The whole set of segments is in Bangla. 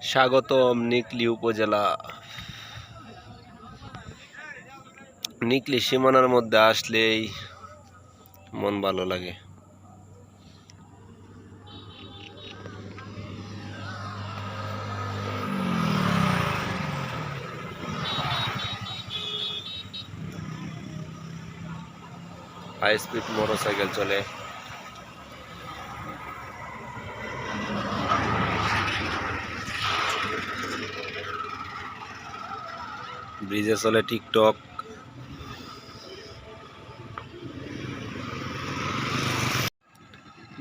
স্বাগতম নিকলি উপজেলা। নিকলি সীমানার মধ্যে আসলেই মন ভালো লাগে। হাই স্পিড মোটরসাইকেল চলে। ব্রিজে চলে টিকটক।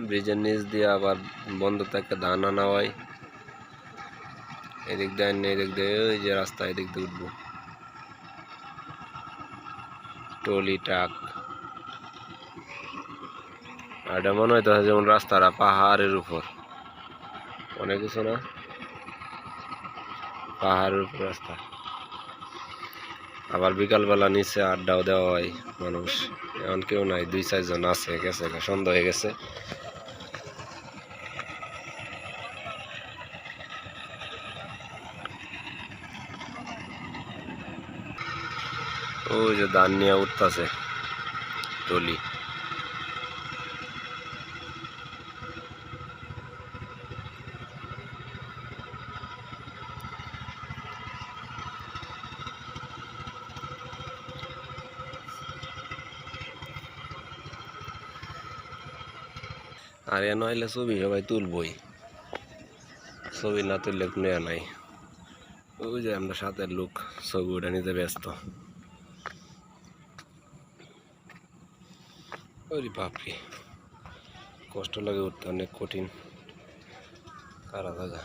ব্রিজের নিচ দিয়ে আবার বন্ধ থাকে ধান আনা হয়। এদিক দিয়ে এদিক দিয়ে ওই যে রাস্তা, এদিক দিয়ে উঠবো। Trolley truck. আর এটা মনে হইতে যেমন রাস্তাটা পাহাড়ের উপর, অনেক কিছু না, পাহাড়ের উপর রাস্তা। আবার বিকালবেলা নিচে আড্ডাও দেওয়া হয় মানুষ। এখন কেউ নাই, 2-4 জন আছে, গেছে, সন্ধ্যা হয়ে গেছে। ওই যে ধান নিয়ে উঠতেছে টলি। আর এ নইলে ছবি সবাই তুলবই, ছবি না তুললে কোনো নাই। ওই যে আমরা সাথে লোক ছবি ওটা নিতে ব্যস্ত। ওরে বাপরে, কষ্ট লাগে উঠতে, অনেক কঠিন কারা জায়গা।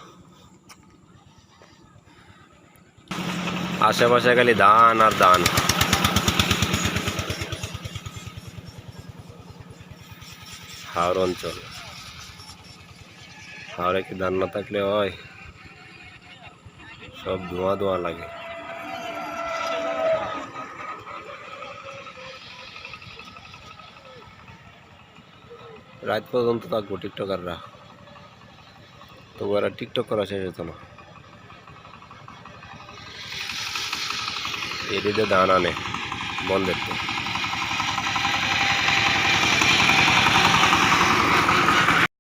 আশেপাশে খালি ধান আর ধান। হাওড় অঞ্চল, হাওড়ে কি ধান না থাকলে হয়? সব ধোঁয়া ধোঁয়া লাগে। রাত পর্যন্ত থাকবো টিকটকাররা, তবু এরা টিকটক করা শেষ হতো না। এদিকে ধান আনে বন্ধের তো।